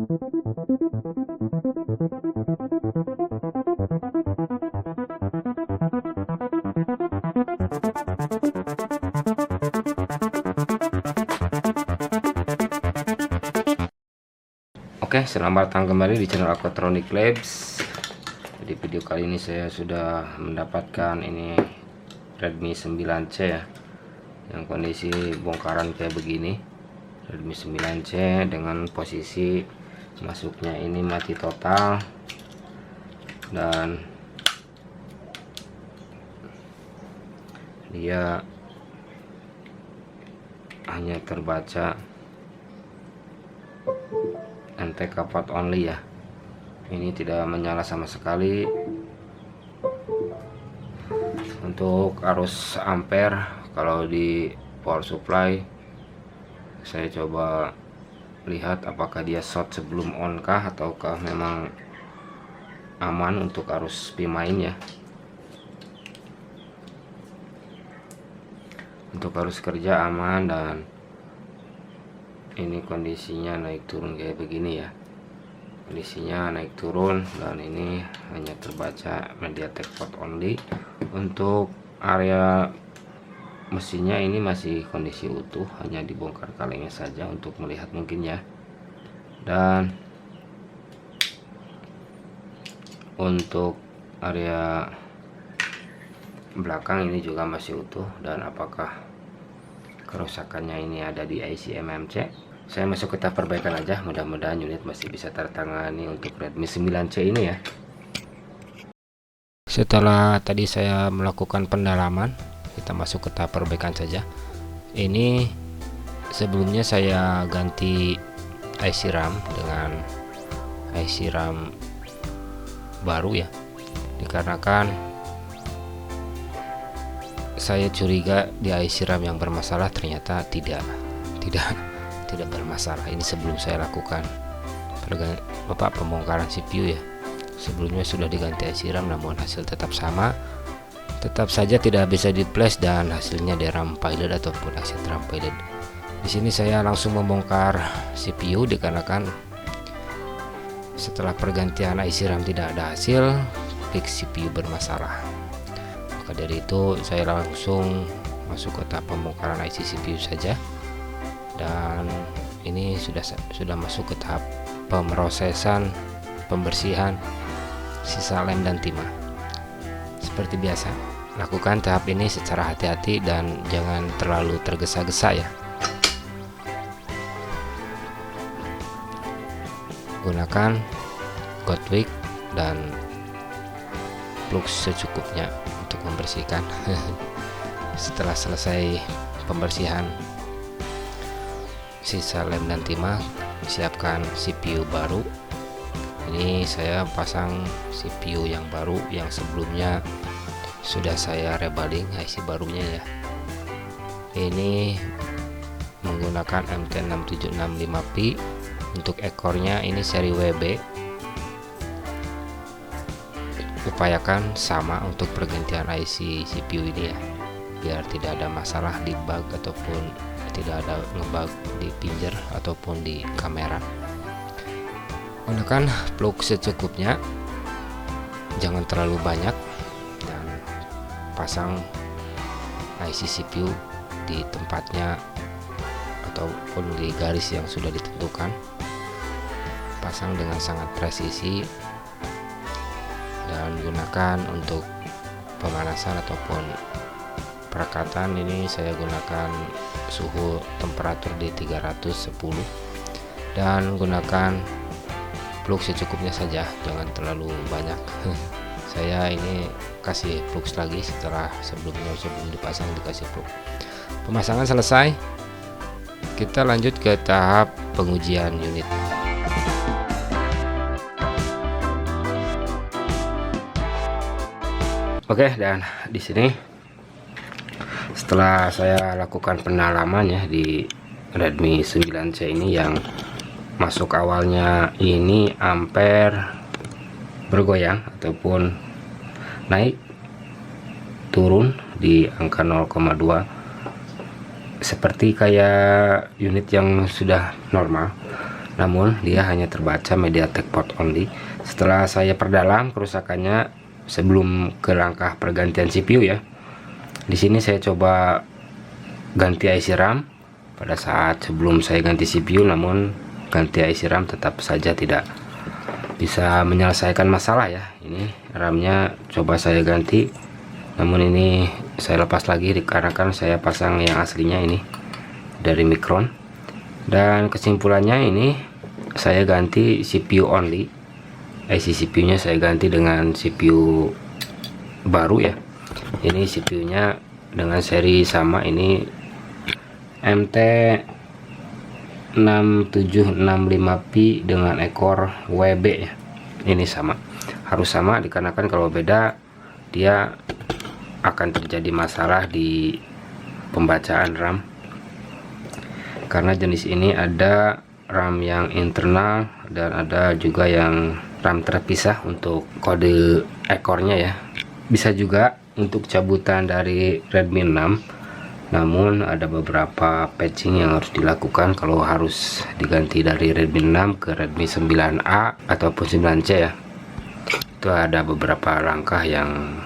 Oke, selamat datang kembali di channel Aquatronic Labs. Di video kali ini saya sudah mendapatkan ini Redmi 9C ya, yang kondisi bongkaran kayak begini. Redmi 9C dengan posisi masuknya ini mati total, dan dia hanya terbaca NTK port only ya. Ini tidak menyala sama sekali. Untuk arus ampere kalau di power supply, saya coba lihat apakah dia short sebelum on kah, ataukah memang aman untuk arus P-main ya. Untuk arus kerja aman, dan ini kondisinya naik turun kayak begini ya. Kondisinya naik turun, dan ini hanya terbaca MediaTek port only. Untuk area mesinnya ini masih kondisi utuh, hanya dibongkar kalengnya saja untuk melihat mungkin ya. Dan untuk area belakang ini juga masih utuh, dan apakah kerusakannya ini ada di IC MMC. Saya masuk ke tahap perbaikan aja, mudah-mudahan unit masih bisa tertangani untuk Redmi 9C ini ya. Setelah tadi saya melakukan pendalaman, kita masuk ke tahap perbaikan saja. Ini sebelumnya saya ganti IC RAM dengan IC RAM baru ya, dikarenakan saya curiga di IC RAM yang bermasalah, ternyata tidak bermasalah. Ini sebelum saya lakukan pembongkaran CPU ya. Sebelumnya sudah diganti IC RAM, namun hasil tetap sama. Tetap saja tidak bisa di flash, dan hasilnya DRAM pilot ataupun exit RAM pilot. Di sini saya langsung membongkar CPU dikarenakan setelah pergantian IC RAM tidak ada hasil, fix CPU bermasalah. Maka dari itu saya langsung masuk ke tahap pembongkaran IC CPU saja. Dan ini sudah masuk ke tahap pemrosesan, pembersihan sisa lem dan timah. Seperti biasa, lakukan tahap ini secara hati-hati dan jangan terlalu tergesa-gesa ya. Gunakan Godwick dan plug secukupnya untuk membersihkan. Setelah selesai pembersihan sisa lem dan timah, siapkan CPU baru. Ini saya pasang CPU yang baru, yang sebelumnya sudah saya rebaling IC barunya ya. Ini menggunakan MT6765P. Untuk ekornya ini seri WB. Upayakan sama untuk pergantian IC CPU ini ya, biar tidak ada masalah di bug ataupun tidak ada ngebug di pinjer ataupun di kamera. Gunakan plug secukupnya, jangan terlalu banyak, dan pasang IC CPU di tempatnya ataupun di garis yang sudah ditentukan. Pasang dengan sangat presisi, dan gunakan untuk pemanasan ataupun perekatan. Ini saya gunakan suhu temperatur di 310, dan gunakan plug secukupnya saja, jangan terlalu banyak. Saya ini kasih plug lagi setelah sebelum dipasang dikasih plug. Pemasangan selesai, kita lanjut ke tahap pengujian unit. Oke, dan di sini setelah saya lakukan pendalaman ya di Redmi 9C ini, yang masuk awalnya ini ampere bergoyang ataupun naik turun di angka 0,2 seperti kayak unit yang sudah normal. namun dia hanya terbaca MediaTek port only. Setelah saya perdalam kerusakannya sebelum ke langkah pergantian CPU ya, di sini saya coba ganti IC RAM pada saat sebelum saya ganti CPU, namun ganti IC RAM tetap saja tidak bisa menyelesaikan masalah ya. Ini RAM-nya coba saya ganti, namun ini saya lepas lagi dikarenakan saya pasang yang aslinya ini dari Micron. Dan kesimpulannya ini saya ganti CPU only, IC CPU nya saya ganti dengan CPU baru ya. Ini CPU nya dengan seri sama, ini MT 6765P dengan ekor WB ya. Ini sama, harus sama dikarenakan kalau beda dia akan terjadi masalah di pembacaan RAM, karena jenis ini ada RAM yang internal dan ada juga yang RAM terpisah untuk kode ekornya ya. Bisa juga untuk cabutan dari Redmi 6, namun ada beberapa patching yang harus dilakukan kalau harus diganti dari Redmi 6 ke Redmi 9A ataupun 9C ya. Itu ada beberapa langkah yang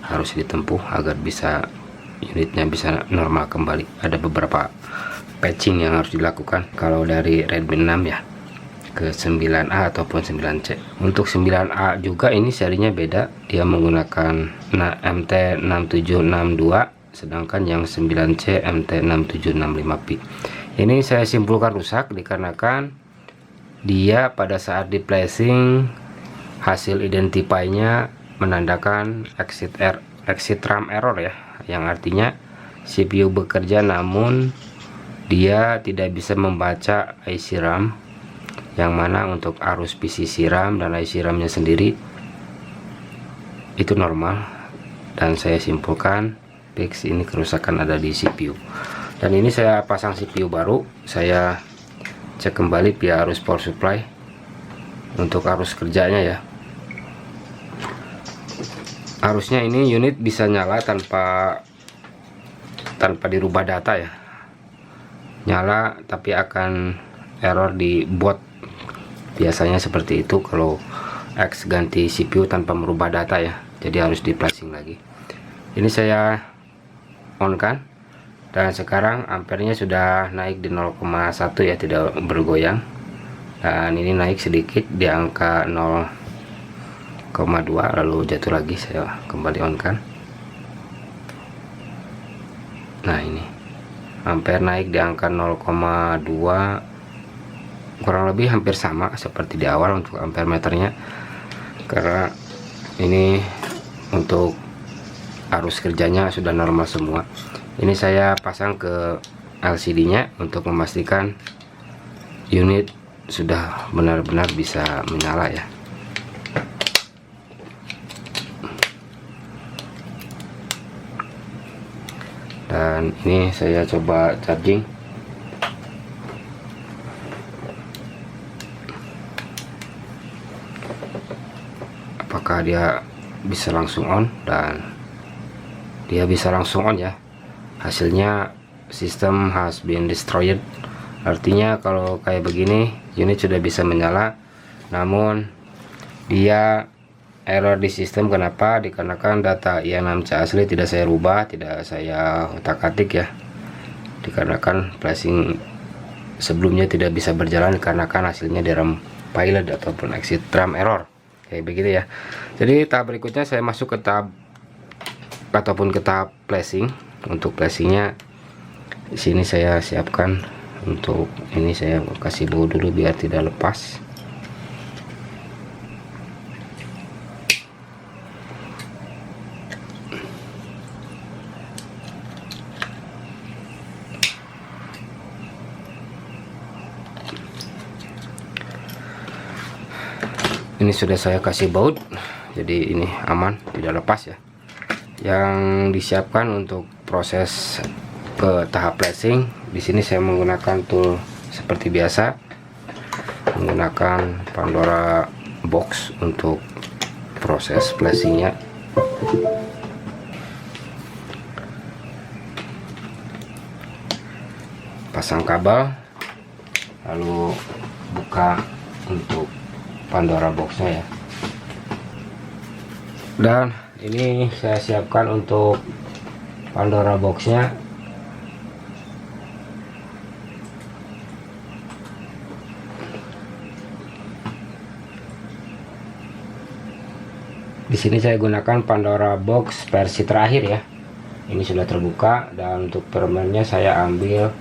harus ditempuh agar bisa unitnya bisa normal kembali. Ada beberapa patching yang harus dilakukan kalau dari Redmi 6 ya ke 9A ataupun 9C. Untuk 9A juga ini serinya beda, dia menggunakan MT6762, sedangkan yang 9C MT6765P. Ini saya simpulkan rusak dikarenakan dia pada saat di flashing hasil identify-nya menandakan exit RAM error ya, yang artinya CPU bekerja namun dia tidak bisa membaca IC RAM, yang mana untuk arus PCC RAM dan IC RAM nya sendiri itu normal. Dan saya simpulkan fix ini kerusakan ada di CPU. Dan ini saya pasang CPU baru, saya cek kembali via arus power supply untuk arus kerjanya ya. Arusnya ini unit bisa nyala tanpa dirubah data ya, nyala tapi akan error di boot, biasanya seperti itu kalau X ganti CPU tanpa merubah data ya, jadi harus di flashing lagi. Ini saya on kan, dan sekarang ampernya sudah naik di 0,1 ya, tidak bergoyang, dan ini naik sedikit di angka 0,2 lalu jatuh lagi. Saya kembali on kan. Nah ini ampere naik di angka 0,2, kurang lebih hampir sama seperti di awal untuk ampere meternya, karena ini untuk arus kerjanya sudah normal semua. Ini saya pasang ke LCD nya untuk memastikan unit sudah benar-benar bisa menyala ya. Dan ini saya coba charging, apakah dia bisa langsung on, dan dia bisa langsung on ya. Hasilnya system has been destroyed, artinya kalau kayak begini unit sudah bisa menyala, namun dia error di sistem. Kenapa? Dikarenakan data I6C asli tidak saya rubah, tidak saya utak-atik ya, dikarenakan flashing sebelumnya tidak bisa berjalan dikarenakan hasilnya di RAM pilot ataupun exit RAM error kayak begitu ya. Jadi tahap berikutnya saya masuk ke tahap flashing. Untuk flashingnya di sini saya siapkan, untuk ini saya kasih baut dulu biar tidak lepas. Ini sudah saya kasih baut, jadi ini aman, tidak lepas ya. Yang disiapkan untuk proses ke tahap flashing, di sini saya menggunakan tool seperti biasa, menggunakan Pandora box untuk proses flashingnya. Pasang kabel, lalu buka untuk Pandora boxnya ya. Dan ini saya siapkan untuk Pandora boxnya. Di sini saya gunakan Pandora box versi terakhir ya. Ini sudah terbuka, dan untuk firmware-nya saya ambil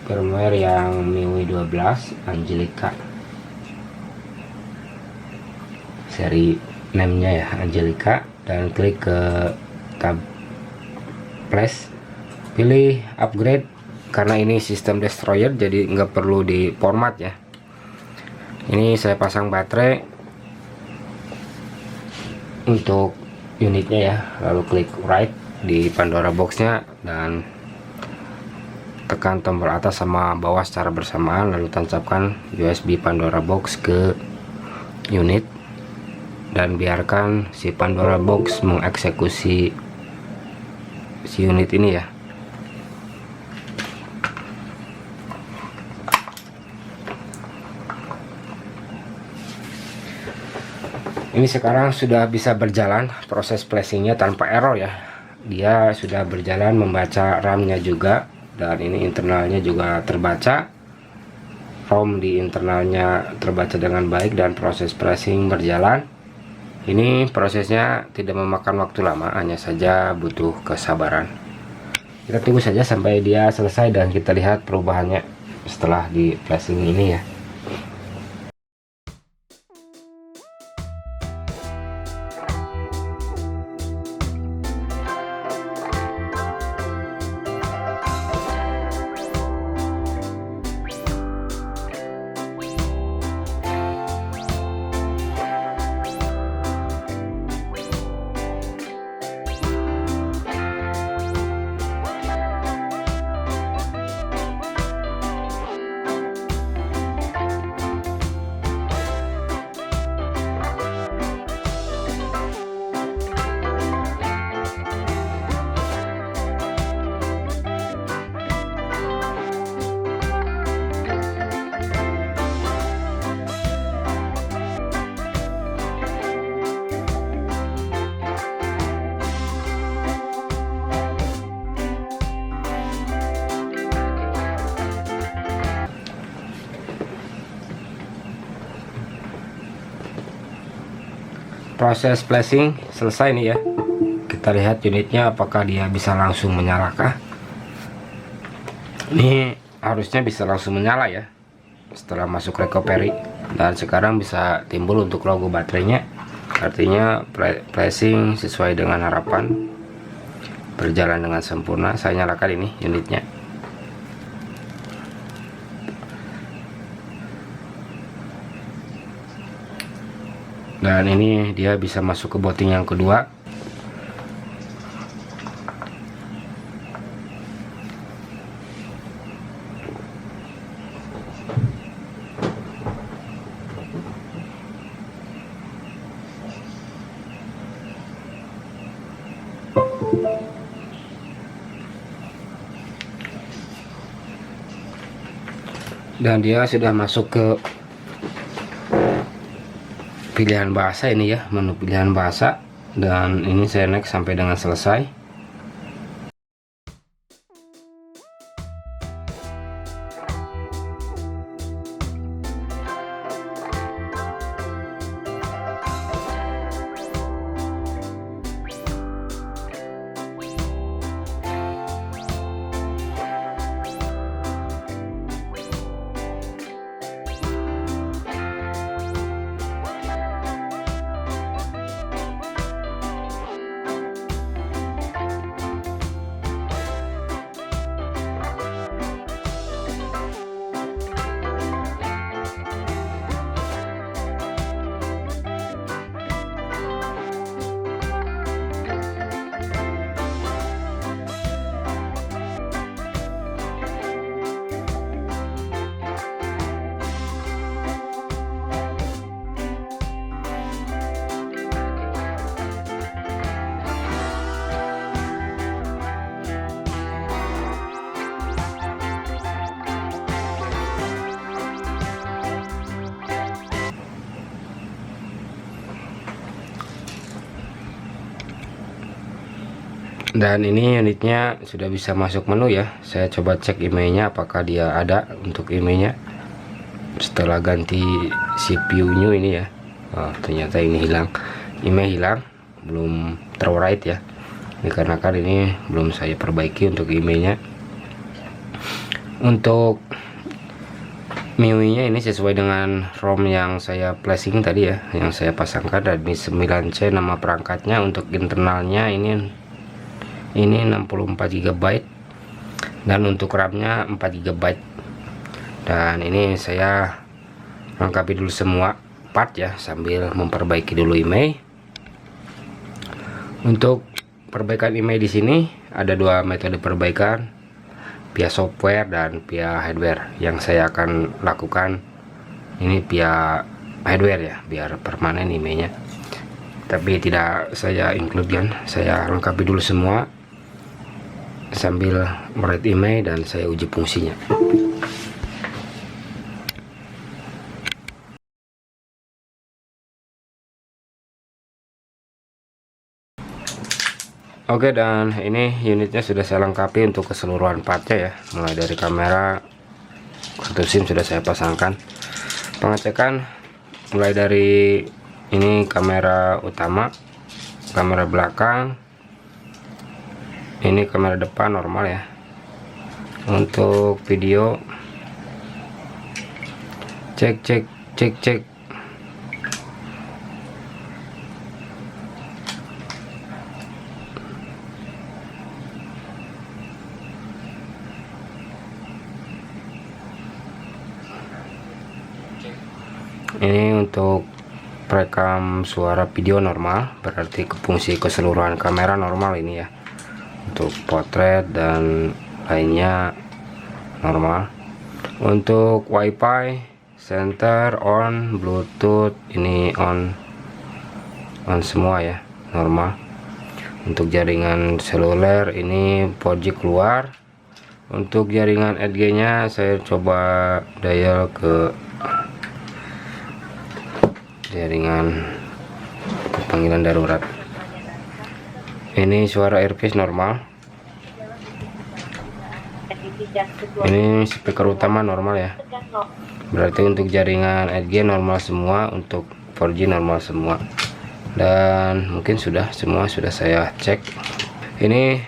firmware yang MIUI 12 Angelica. Seri name-nya ya Angelica, dan klik ke tab flash, pilih upgrade karena ini sistem destroyer jadi nggak perlu di format ya. Ini saya pasang baterai untuk unitnya ya, lalu klik right di Pandora boxnya dan tekan tombol atas sama bawah secara bersamaan, lalu tancapkan USB Pandora box ke unit dan biarkan si Pandora box mengeksekusi si unit ini ya. Ini sekarang sudah bisa berjalan proses flashingnya tanpa error ya. Dia sudah berjalan membaca RAM-nya juga, dan ini internalnya juga terbaca. ROM di internalnya terbaca dengan baik dan proses flashing berjalan. Ini prosesnya tidak memakan waktu lama, hanya saja butuh kesabaran. Kita tunggu saja sampai dia selesai dan kita lihat perubahannya setelah di flashing ini ya. Proses flashing selesai nih ya. Kita lihat unitnya apakah dia bisa langsung menyalakah. Ini harusnya bisa langsung menyala ya setelah masuk recovery, dan sekarang bisa timbul untuk logo baterainya. Artinya flashing sesuai dengan harapan, berjalan dengan sempurna. Saya nyalakan ini unitnya. Dan ini dia bisa masuk ke booting yang kedua. Dan dia sudah masuk ke pilihan bahasa ini ya, menu pilihan bahasa, dan ini saya next sampai dengan selesai. Dan ini unitnya sudah bisa masuk menu ya. Saya coba cek emailnya apakah dia ada untuk emailnya setelah ganti CPU new ini ya. Ternyata ini hilang, email hilang, belum terwrite ya. Dikarenakan ini belum saya perbaiki untuk emailnya. Untuk MIUI nya ini sesuai dengan ROM yang saya flashing tadi ya, yang saya pasangkan. Dan ini 9C nama perangkatnya. Untuk internalnya ini 64 GB, dan untuk RAM-nya 4 GB. Dan ini saya lengkapi dulu semua part ya, sambil memperbaiki dulu email. Untuk perbaikan email di sini ada dua metode perbaikan, via software dan via hardware. Yang saya akan lakukan ini via hardware ya, biar permanen emailnya, tapi tidak saya include kan. Saya lengkapi dulu semua sambil write email dan saya uji fungsinya. Oke, dan ini unitnya sudah saya lengkapi untuk keseluruhan partnya ya, mulai dari kamera, kartu SIM sudah saya pasangkan. Pengecekan mulai dari ini kamera utama, kamera belakang, ini kamera depan normal ya. Untuk video cek. Ini untuk perekam suara video normal, berarti fungsi keseluruhan kamera normal ini ya. Untuk potret dan lainnya normal. Untuk WiFi, center on, Bluetooth ini on semua ya, normal. Untuk jaringan seluler ini 4G keluar. Untuk jaringan 4G nya saya coba dial ke jaringan panggilan darurat. Ini suara earpiece normal. Ini speaker utama normal ya, berarti untuk jaringan 4G normal semua, untuk 4G normal semua. Dan mungkin sudah semua sudah saya cek. Ini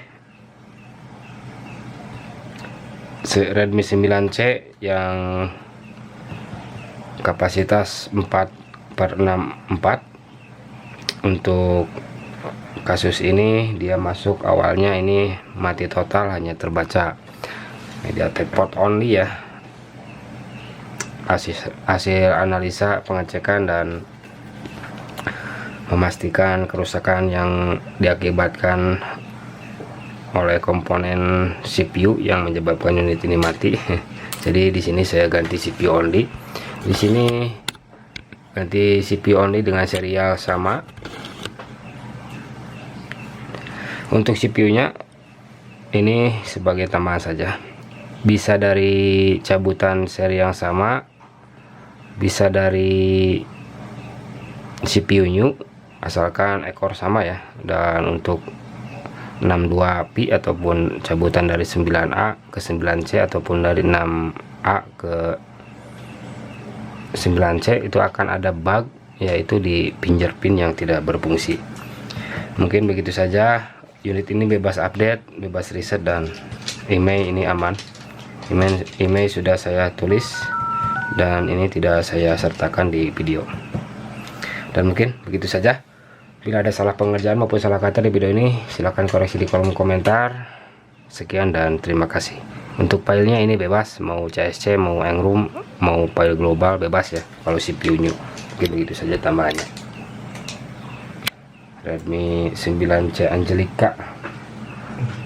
Redmi 9C yang kapasitas 4/64. Untuk kasus ini dia masuk awalnya ini mati total, hanya terbaca MediaTek port only ya. Hasil analisa pengecekan dan memastikan kerusakan yang diakibatkan oleh komponen CPU yang menyebabkan unit ini mati. Jadi di sini saya ganti CPU only. Di sini ganti CPU only dengan serial sama. Untuk CPU-nya ini sebagai tambahan saja. Bisa dari cabutan seri yang sama, bisa dari CPU new, asalkan ekor sama ya. Dan untuk 62Pi ataupun cabutan dari 9A ke 9C ataupun dari 6A ke 9C itu akan ada bug, yaitu di fingerprint yang tidak berfungsi. Mungkin begitu saja. Unit ini bebas update, bebas reset, dan email ini aman. Email sudah saya tulis dan ini tidak saya sertakan di video. Dan mungkin begitu saja. Bila ada salah pengerjaan maupun salah kata di video ini, silahkan koreksi di kolom komentar. Sekian dan terima kasih. Untuk filenya ini bebas, mau CSC, mau Engroom, mau file global bebas ya. Kalau CPU new, mungkin begitu saja tambahannya. Redmi 9C Angelica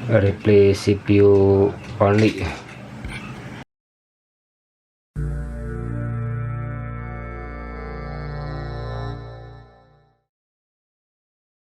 replace CPU only.